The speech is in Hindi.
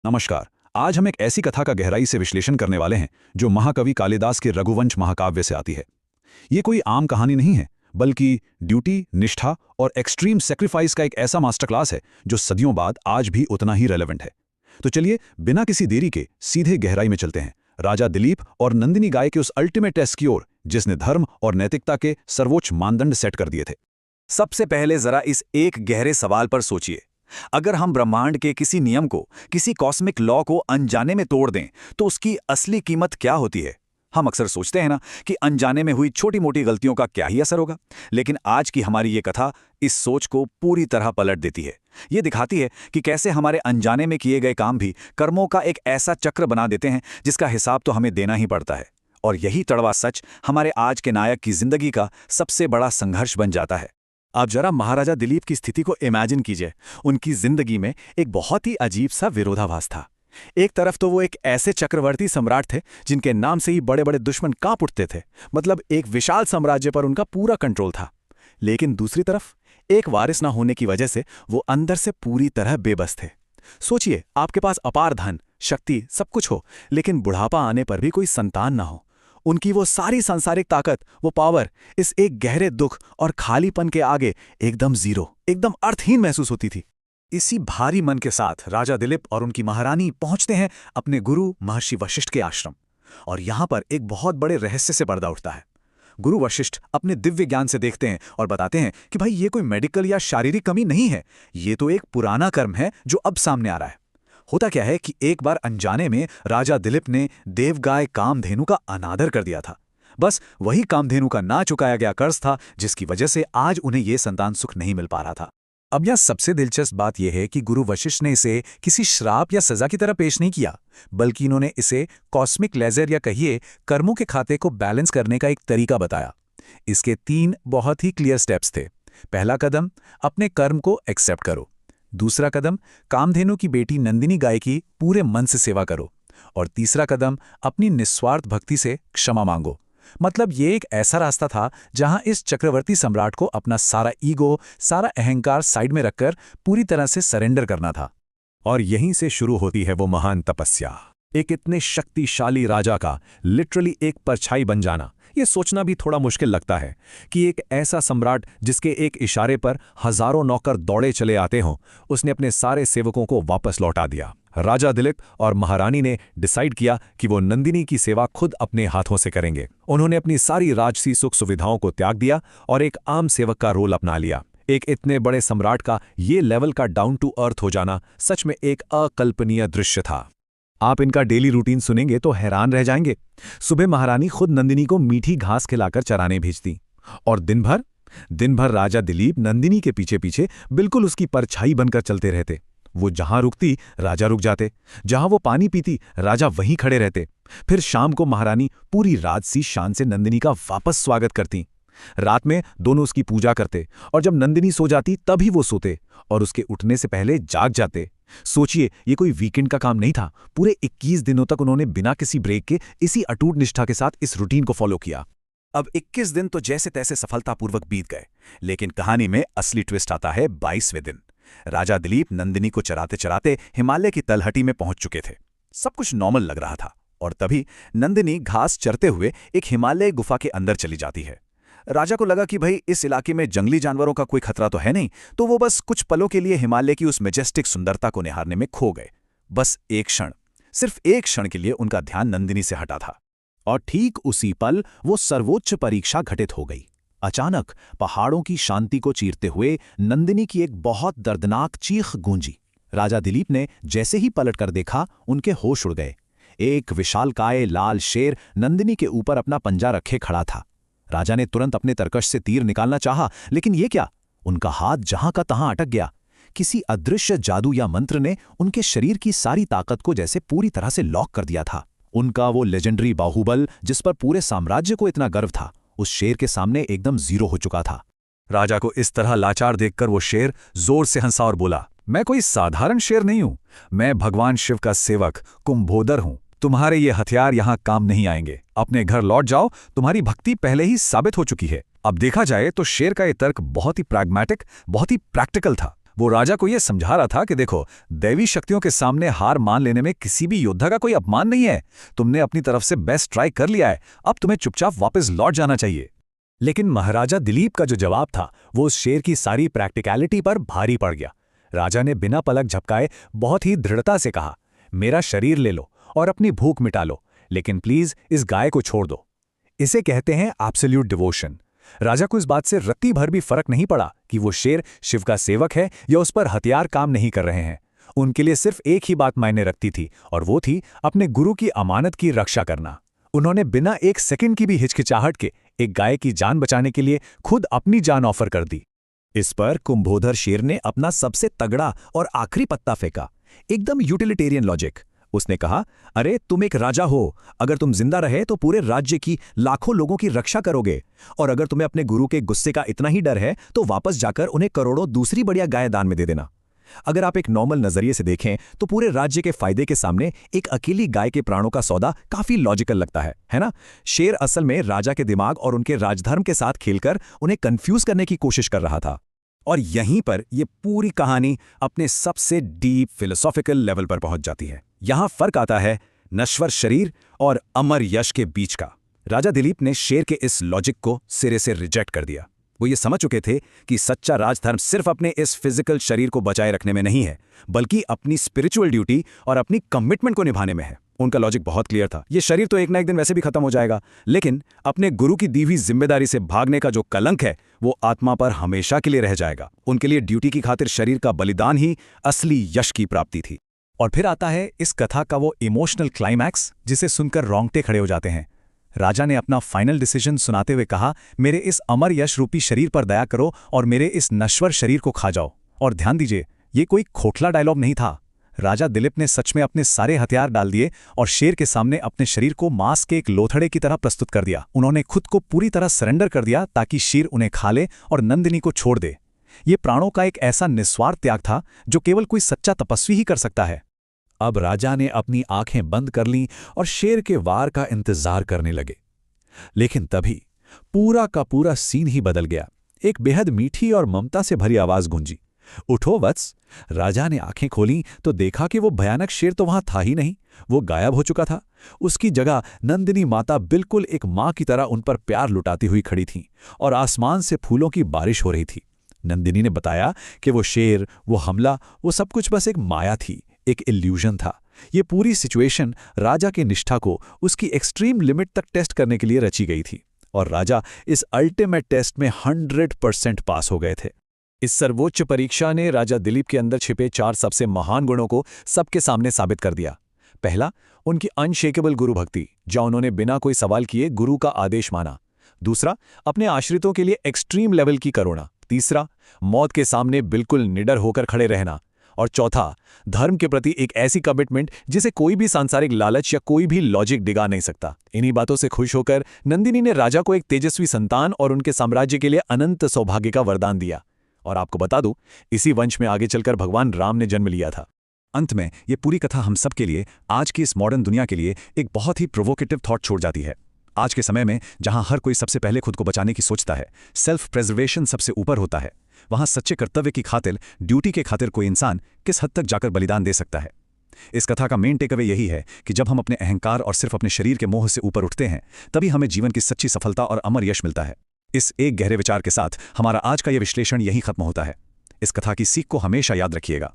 नमस्कार। आज हम एक ऐसी कथा का गहराई से विश्लेषण करने वाले हैं जो महाकवि कालिदास के रघुवंश महाकाव्य से आती है। ये कोई आम कहानी नहीं है, बल्कि ड्यूटी, निष्ठा और एक्सट्रीम सेक्रीफाइस का एक ऐसा मास्टर क्लास है जो सदियों बाद आज भी उतना ही रेलेवेंट है। तो चलिए बिना किसी देरी के सीधे गहराई में चलते हैं, राजा दिलीप और नंदिनी गाय के उस अल्टीमेट टेस्ट की ओर जिसने धर्म और नैतिकता के सर्वोच्च मानदंड सेट कर दिए थे। सबसे पहले जरा इस एक गहरे सवाल पर सोचिए। अगर हम ब्रह्मांड के किसी नियम को, किसी कॉस्मिक लॉ को अनजाने में तोड़ दें, तो उसकी असली कीमत क्या होती है? हम अक्सर सोचते हैं ना कि अनजाने में हुई छोटी-मोटी गलतियों का क्या ही असर होगा। लेकिन आज की हमारी ये कथा इस सोच को पूरी तरह पलट देती है। ये दिखाती है कि कैसे हमारे अनजाने में किए गए काम भी कर्मों का एक ऐसा चक्र बना देते हैं जिसका हिसाब तो हमें देना ही पड़ता है। और यही कड़वा सच हमारे आज के नायक की जिंदगी का सबसे बड़ा संघर्ष बन जाता है। आप जरा महाराजा दिलीप की स्थिति को इमेजिन कीजिए। उनकी जिंदगी में एक बहुत ही अजीब सा विरोधाभास था। एक तरफ तो वो एक ऐसे चक्रवर्ती सम्राट थे जिनके नाम से ही बड़े बड़े दुश्मन कांप उठते थे, मतलब एक विशाल साम्राज्य पर उनका पूरा कंट्रोल था। लेकिन दूसरी तरफ एक वारिस ना होने की वजह से वो अंदर से पूरी तरह बेबस थे। सोचिए, आपके पास अपार धन, शक्ति, सब कुछ हो, लेकिन बुढ़ापा आने पर भी कोई संतान ना हो। उनकी वो सारी सांसारिक ताकत, वो पावर, इस एक गहरे दुख और खालीपन के आगे एकदम जीरो, एकदम अर्थहीन महसूस होती थी। इसी भारी मन के साथ राजा दिलीप और उनकी महारानी पहुंचते हैं अपने गुरु महर्षि वशिष्ठ के आश्रम। और यहां पर एक बहुत बड़े रहस्य से पर्दा उठता है। गुरु वशिष्ठ अपने दिव्य ज्ञान से देखते हैं और बताते हैं कि भाई ये कोई मेडिकल या शारीरिक कमी नहीं है, ये तो एक पुराना कर्म है जो अब सामने आ रहा है। होता क्या है कि एक बार अनजाने में राजा दिलीप ने देवगाय कामधेनु का अनादर कर दिया था। बस वही कामधेनु का ना चुकाया गया कर्ज था जिसकी वजह से आज उन्हें यह संतान सुख नहीं मिल पा रहा था। अब यह सबसे दिलचस्प बात यह है कि गुरु वशिष्ठ ने इसे किसी श्राप या सजा की तरह पेश नहीं किया, बल्कि इन्होंने इसे कॉस्मिक लेजर या कहिए कर्मों के खाते को बैलेंस करने का एक तरीका बताया। इसके 3 बहुत ही क्लियर स्टेप्स थे। पहला कदम, अपने कर्म को एक्सेप्ट करो। दूसरा कदम, कामधेनु की बेटी नंदिनी गाय की पूरे मन से सेवा करो। और तीसरा कदम, अपनी निस्वार्थ भक्ति से क्षमा मांगो। मतलब ये एक ऐसा रास्ता था जहां इस चक्रवर्ती सम्राट को अपना सारा ईगो, सारा अहंकार साइड में रखकर पूरी तरह से सरेंडर करना था। और यहीं से शुरू होती है वो महान तपस्या। एक इतने शक्तिशाली राजा का लिटरली एक परछाई बन जाना, ये सोचना भी थोड़ा मुश्किल लगता है कि एक ऐसा सम्राट जिसके एक इशारे पर हजारों नौकर दौड़े चले आते हों, उसने अपने सारे सेवकों को वापस लौटा दिया। राजा दिलीप और महारानी ने डिसाइड किया कि वो नंदिनी की सेवा खुद अपने हाथों से करेंगे। उन्होंने अपनी सारी राजसी सुख सुविधाओं को त्याग दिया और एक आम सेवक का रोल अपना लिया। एक इतने बड़े सम्राट का ये लेवल का डाउन टू अर्थ हो जाना सच में एक अकल्पनीय दृश्य था। आप इनका डेली रूटीन सुनेंगे तो हैरान रह जाएंगे। सुबह महारानी खुद नंदिनी को मीठी घास खिलाकर चराने भेजती और दिन भर राजा दिलीप नंदिनी के पीछे पीछे बिल्कुल उसकी परछाई बनकर चलते रहते। वो जहां रुकती राजा रुक जाते, जहां वो पानी पीती राजा वहीं खड़े रहते। फिर शाम को महारानी पूरी राजसी शान से नंदिनी का वापस स्वागत करती। रात में दोनों उसकी पूजा करते और जब नंदिनी सो जाती तभी वो सोते और उसके उठने से पहले जाग जाते। सोचिए, ये कोई वीकेंड का काम नहीं था। पूरे 21 दिनों तक उन्होंने बिना किसी ब्रेक के इसी अटूट निष्ठा के साथ इस रूटीन को फॉलो किया। अब 21 दिन तो जैसे तैसे सफलतापूर्वक बीत गए, लेकिन कहानी में असली ट्विस्ट आता है 22वें दिन। राजा दिलीप नंदिनी को चराते चराते हिमालय की तलहटी में पहुंच चुके थे। सब कुछ नॉर्मल लग रहा था और तभी नंदिनी घास चरते हुए एक हिमालय गुफा के अंदर चली जाती है। राजा को लगा कि भाई इस इलाके में जंगली जानवरों का कोई खतरा तो है नहीं, तो वो बस कुछ पलों के लिए हिमालय की उस मैजेस्टिक सुंदरता को निहारने में खो गए। बस एक क्षण, सिर्फ एक क्षण के लिए उनका ध्यान नंदिनी से हटा था। और ठीक उसी पल वो सर्वोच्च परीक्षा घटित हो गई। अचानक पहाड़ों की शांति को चीरते हुए नंदिनी की एक बहुत दर्दनाक चीख गूंजी। राजा दिलीप ने जैसे ही पलटकर देखा, उनके होश उड़ गए। एक विशालकाय लाल शेर नंदिनी के ऊपर अपना पंजा रखे खड़ा था। राजा ने तुरंत अपने तरकश से तीर निकालना चाहा, लेकिन ये क्या, उनका हाथ जहां का तहां अटक गया। किसी अदृश्य जादू या मंत्र ने उनके शरीर की सारी ताकत को जैसे पूरी तरह से लॉक कर दिया था। उनका वो लेजेंडरी बाहुबल, जिस पर पूरे साम्राज्य को इतना गर्व था, उस शेर के सामने एकदम जीरो हो चुका था। राजा को इस तरह लाचार देखकर वो शेर जोर से हंसा और बोला, मैं कोई साधारण शेर नहीं हूं, मैं भगवान शिव का सेवक कुंभोदर हूं। तुम्हारे ये हथियार यहां काम नहीं आएंगे। अपने घर लौट जाओ, तुम्हारी भक्ति पहले ही साबित हो चुकी है। अब देखा जाए तो शेर का ये तर्क बहुत ही प्रैग्मैटिक, बहुत ही प्रैक्टिकल था। वो राजा को यह समझा रहा था कि देखो, दैवी शक्तियों के सामने हार मान लेने में किसी भी योद्धा का कोई अपमान नहीं है। तुमने अपनी तरफ से बेस्ट ट्राई कर लिया है, अब तुम्हें चुपचाप वापस लौट जाना चाहिए। लेकिन महाराजा दिलीप का जो जवाब था वो उस शेर की सारी प्रैक्टिकलिटी पर भारी पड़ गया। राजा ने बिना पलक झपकाए बहुत ही दृढ़ता से कहा, मेरा शरीर ले लो और अपनी भूख मिटा लो, लेकिन प्लीज इस गाय को छोड़ दो। इसे कहते हैं एब्सोल्यूट डिवोशन। राजा को इस बात से रत्ती भर भी फर्क नहीं पड़ा कि वो शेर शिव का सेवक है या उस पर हथियार काम नहीं कर रहे हैं। उनके लिए सिर्फ एक ही बात मायने रखती थी, और वो थी अपने गुरु की अमानत की रक्षा करना। उन्होंने बिना एक सेकंड की भी हिचकिचाहट के एक गाय की जान बचाने के लिए खुद अपनी जान ऑफर कर दी। इस पर कुंभोधर शेर ने अपना सबसे तगड़ा और आखिरी पत्ता फेंका, एकदम यूटिलिटेरियन लॉजिक। उसने कहा, अरे तुम एक राजा हो, अगर तुम जिंदा रहे तो पूरे राज्य की लाखों लोगों की रक्षा करोगे, और अगर तुम्हें अपने गुरु के गुस्से का इतना ही डर है तो वापस जाकर उन्हें करोड़ों दूसरी बढ़िया गाय दान में दे देना। अगर आप एक नॉर्मल नजरिए से देखें तो पूरे राज्य के फायदे के सामने एक अकेली गाय के प्राणों का सौदा काफी लॉजिकल लगता है ना? शेर असल में राजा के दिमाग और उनके राजधर्म के साथ खेलकर उन्हें कंफ्यूज करने की कोशिश कर रहा था। और यहीं पर यह पूरी कहानी अपने सबसे डीप फिलोसॉफिकल लेवल पर पहुंच जाती है। यहां फर्क आता है नश्वर शरीर और अमर यश के बीच का। राजा दिलीप ने शेर के इस लॉजिक को सिरे से रिजेक्ट कर दिया। वो ये समझ चुके थे कि सच्चा राजधर्म सिर्फ अपने इस फिजिकल शरीर को बचाए रखने में नहीं है, बल्कि अपनी स्पिरिचुअल ड्यूटी और अपनी कमिटमेंट को निभाने में है। उनका लॉजिक बहुत क्लियर था, ये शरीर तो एक ना एक दिन वैसे भी खत्म हो जाएगा, लेकिन अपने गुरु की दी हुई जिम्मेदारी से भागने का जो कलंक है वो आत्मा पर हमेशा के लिए रह जाएगा। उनके लिए ड्यूटी की खातिर शरीर का बलिदान ही असली यश की प्राप्ति थी। और फिर आता है इस कथा का वो इमोशनल क्लाइमैक्स जिसे सुनकर रोंगटे खड़े हो जाते हैं। राजा ने अपना फाइनल डिसीजन सुनाते हुए कहा, मेरे इस अमर यश रूपी शरीर पर दया करो और मेरे इस नश्वर शरीर को खा जाओ। और ध्यान दीजिए, ये कोई खोखला डायलॉग नहीं था। राजा दिलीप ने सच में अपने सारे हथियार डाल दिए और शेर के सामने अपने शरीर को मांस के एक लोथड़े की तरह प्रस्तुत कर दिया। उन्होंने खुद को पूरी तरह सरेंडर कर दिया ताकि शेर उन्हें खा ले और नंदिनी को छोड़ दे। ये प्राणों का एक ऐसा निस्वार्थ त्याग था जो केवल कोई सच्चा तपस्वी ही कर सकता है। अब राजा ने अपनी आंखें बंद कर लीं और शेर के वार का इंतजार करने लगे। लेकिन तभी पूरा का पूरा सीन ही बदल गया। एक बेहद मीठी और ममता से भरी आवाज गूंजी, उठो वत्स। राजा ने आंखें खोलीं तो देखा कि वो भयानक शेर तो वहां था ही नहीं, वो गायब हो चुका था। उसकी जगह नंदिनी माता बिल्कुल एक मां की तरह उन पर प्यार लुटाती हुई खड़ी थी और आसमान से फूलों की बारिश हो रही थी। नंदिनी ने बताया कि वो शेर, वो हमला, वो सब कुछ बस एक माया थी, एक इल्यूजन था। ये पूरी सिचुएशन राजा की निष्ठा को उसकी एक्सट्रीम लिमिट तक टेस्ट करने के लिए रची गई थी, और राजा इस अल्टीमेट टेस्ट में 100% पास हो गए थे। इस सर्वोच्च परीक्षा ने राजा दिलीप के अंदर छिपे 4 सबसे महान गुणों को सबके सामने साबित कर दिया। पहला, उनकी अनशेकेबल गुरु भक्ति, जहां उन्होंने बिना कोई सवाल किए गुरु का आदेश माना। दूसरा, अपने आश्रितों के लिए एक्सट्रीम लेवल की करुणा। तीसरा, मौत के सामने बिल्कुल निडर होकर खड़े रहना। और चौथा, धर्म के प्रति एक ऐसी कमिटमेंट जिसे कोई भी सांसारिक लालच या कोई भी लॉजिक डिगा नहीं सकता। इन्हीं बातों से खुश होकर नंदिनी ने राजा को एक तेजस्वी संतान और उनके साम्राज्य के लिए अनंत सौभाग्य का वरदान दिया। और आपको बता दूं, इसी वंश में आगे चलकर भगवान राम ने जन्म लिया था। अंत में ये पूरी कथा हम सब के लिए, आज की इस मॉडर्न दुनिया के लिए एक बहुत ही प्रोवोकेटिव थॉट छोड़ जाती है। आज के समय में जहां हर कोई सबसे पहले खुद को बचाने की सोचता है, सेल्फ प्रेजर्वेशन सबसे ऊपर होता है, वहां सच्चे कर्तव्य की खातिर, ड्यूटी के खातिर कोई इंसान किस हद तक जाकर बलिदान दे सकता है। इस कथा का मेन टेकअवे यही है कि जब हम अपने अहंकार और सिर्फ अपने शरीर के मोह से ऊपर उठते हैं, तभी हमें जीवन की सच्ची सफलता और अमर यश मिलता है। इस एक गहरे विचार के साथ हमारा आज का यह विश्लेषण यहीं खत्म होता है। इस कथा की सीख को हमेशा याद रखिएगा।